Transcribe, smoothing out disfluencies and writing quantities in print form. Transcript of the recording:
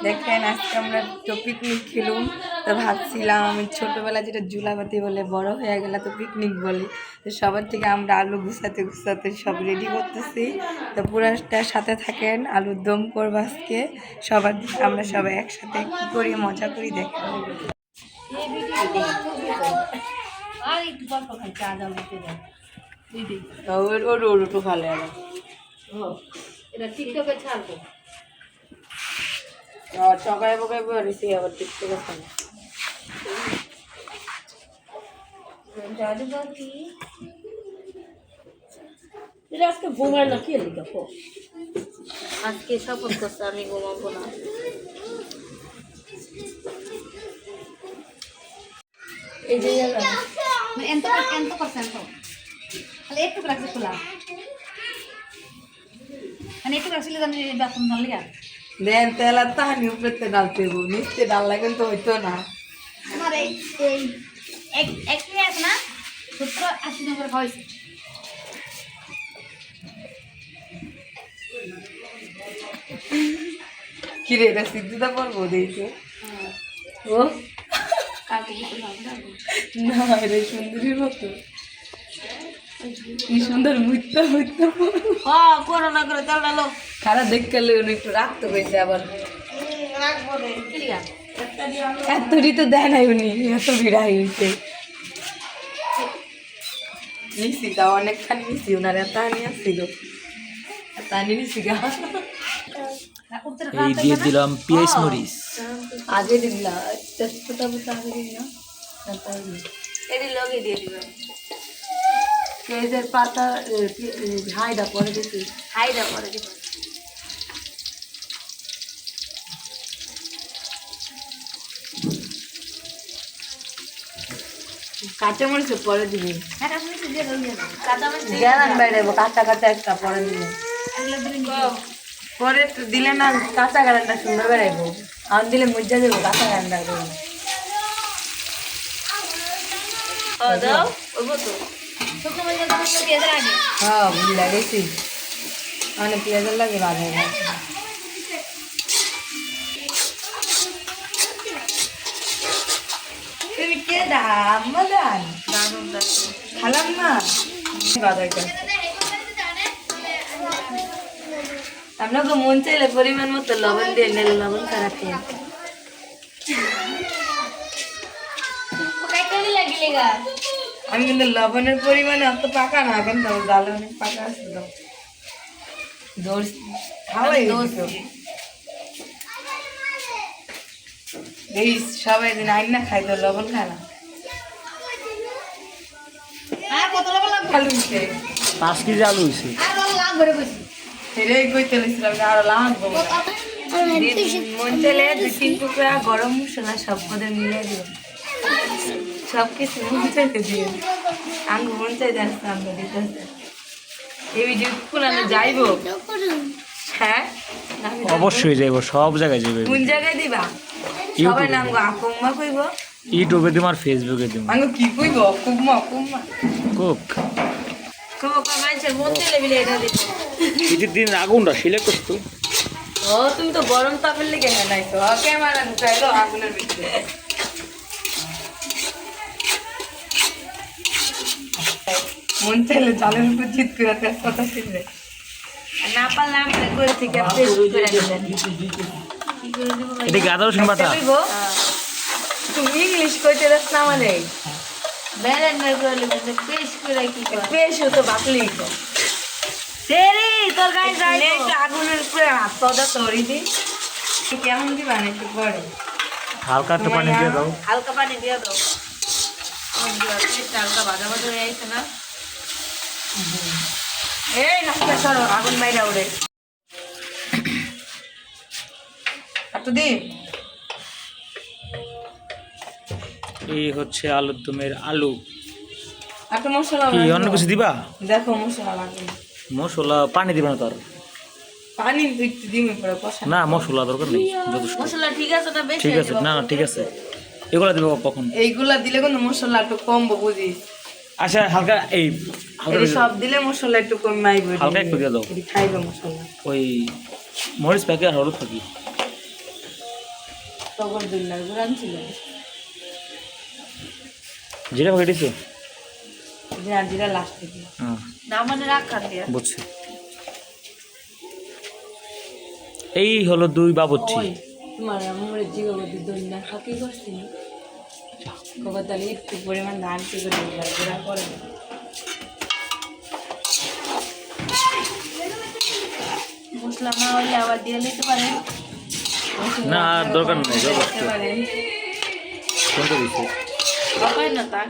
দেখেন আজকে আমরা তো পিকনিক খেলুম। তো ভাবছিলাম আমি ছোটোবেলা যেটা জুলাপাতি বলে, বড় হয়ে গেলে তো পিকনিক বলি। তো সবার থেকে আমরা আলু গুছাতে গুছাতে সব রেডি করতেছি। তো পুরাটার সাথে থাকেন, আলুর দম করবো আজকে সবার। আমরা সবাই একসাথে কী করি মজা করি দেখেন। চকায় বকায় বেরিয়েছি আবার টিকটকে ফোনে। আজকে ঘুমাই না কি লিখো আজকে শপথ করছে আমি ঘুমাবো না। এই যে এত পার্সেন্ট তাহলে একটু রাখছে খোলা, মানে একটু রাখছিলে জানি বেতন ভালো লিয়া দেন তেলা তাহানি উপরে ডালতে নিচে ডাল লাগেন তো হইতো না। আমার এই এক আছে না 70-80 জন করে খাওয়াইছে। কিরে এটা সিদ্ধিটা পড়বো দেখি। ও না এটা সুন্দরীর মতো কি সুন্দর মুইতা মুইতা হ্যাঁ করো না করে চাল ডালো খারাপ দেখতে একটু রাখতে হয়েছে আবার। রাখবো রে কি লিয়া এতটি তো দেয় নাই উনি, এত বিড়াই হয়েছে। নিছি তাও অনেকখানি নিছি, ওনার এত আনি আসছিল এত আনি নিছি গা। এই দিয়ে দিলাম পেঁয়াজ মরিচ। আগে দিলা চেষ্টা বুঝতে আগে দিন না, এটি লগে দিয়ে দিবেন। পেঁয়াজের পাতা হাইডা পরে দিছি, হাইডা করে দিবেন। কাঁচা মরিচ পরে দিবি, হ্যাঁ আপনি দিয়ে দিবেন। কাদা মাছ জানান বাইরে কাঁচা কাঁচা একটা পরে দিবি, এগুলো দিলে পরে তো দিলে না কাঁচা গাড়ানটা সুন্দর বেড়াইবো। আমার দিলে মজ্জা দেবো কাঁচা গাড়ানটা দেবো। দাও ওইব তো শুকনো মরিচ দাও পেঁয়াজের আগে। হ্যাঁ বুঝলা গেছি, মানে পেঁয়াজের লাগে ভালো হয়। তুমি কে দাম মদান দারুণ লাগছে। খালাম না বাজারটা। আমরা তো মন চাইলে পরিমাণ মতো লবণ দিয়ে নিলে লবণ ছাড়া খেয়ে। আমি কিন্তু লবণের পরিমাণে অত পাকা না, কিন্তু ডাল অনেক পাকা আছে তো দোষ খাওয়াই এই সবাই দিন আইন না খাই তো লবণ খায় না। কত লবণ লাগবে? আলু মিশে 5 কেজি আলু হয়েছে। আর লাগবে রে কইছি। ফেরে কইতে লিছিলাম আরো লাগবো মন চাইলে 2-3 টুকরা গরম মশলা সব পদে মিলিয়ে দিব, সব কিছু মন চাইতে দিয়ে আঙ্গু মন চাইতে আসতে আমরা দিতে এই ভিডিও কোনালে যাইবো। হ্যাঁ অবশ্যই যাইব, সব জায়গায় যাইব। কোন জায়গায় দিবা? সবাই নাম গো আকুম্মা কইব, ইউটিউবে দিম আর ফেসবুকে দিম। আঙ্গু কি কইব? কুম্মা কুম্মা কুক কো মানুষের মন চাইলে বিলে এটা দিতে। ঈদের দিন আগুনটা সিলেক্ট করতো। ও তুমি তো গরম তাপের লেগে নাইছো ক্যামেরা ঢুকাইলো আগুনের ভিতরে। মন চাইলে চালের উপর জিত করে তেজপাতা ছিলবে, না পারলে আমরা করে থেকে পেস্ট করে দিবেন। কি করে দিব ভাই? এটা কি আদা রসুন বাটা? তুমি ইংলিশ কইতে দাস না মানে বেরেন না করে দিবেন পেস্ট করে কি করে? বেশ তো বাকলি সেরি তোর গায়ে যাই একটু আগুনের উপরে হাত পাওয়া তরি দি কেমন দিবা না একটু পরে হালকা একটু পানি দিয়ে দাও। হালকা পানি দিয়ে দাও। হালকা ভাজা ভাজা হয়ে আইছে না? এই নাস্তা সরো আগুন বাইরে উড়ে একটু দি। এই হচ্ছে আলুর দমের আলু। একটু মশলা কি অন্য কিছু দিবা? দেখো মশলা লাগবে, মশলা পানি দিবা না তার? পানি একটু দিবি পরে কষা। না মশলা দরকার নেই, যথেষ্ট। মশলা ঠিক আছে না বেশি? ঠিক আছে, না না ঠিক আছে। এগুলা দিব কখন? এইগুলা দিলে কিন্তু মশলা একটু কমবো বুঝিস। আচ্ছা হালকা এই হালকা এই সব দিলে মশলা একটু কম মাইবে, হালকা একটু দিয়ে দাও। খাইবে মশলা। ওই মরিচ প্যাকেট আর হলুদ প্যাকেট টগর দুল্লার গুড়ান ছিল জিরা পাখি দিছো? জিরা জিরা লাস্ট থেকে না মানে রাখা দিয়ে বুঝছি। এই হলো 2 বাবুর্চি। ওই তোমার আমার জিগাবতী দুল্লা খাকি করছি কবে তাহলে একটু পরিমাণ ধান থেকে দুল্লার গুড়া করে মশলা না হলে আবার দিয়ে নিতে পারেন। না, আর দরকার নেই, দেখতে পারেন কোনটা দিছো? বাবাই না তা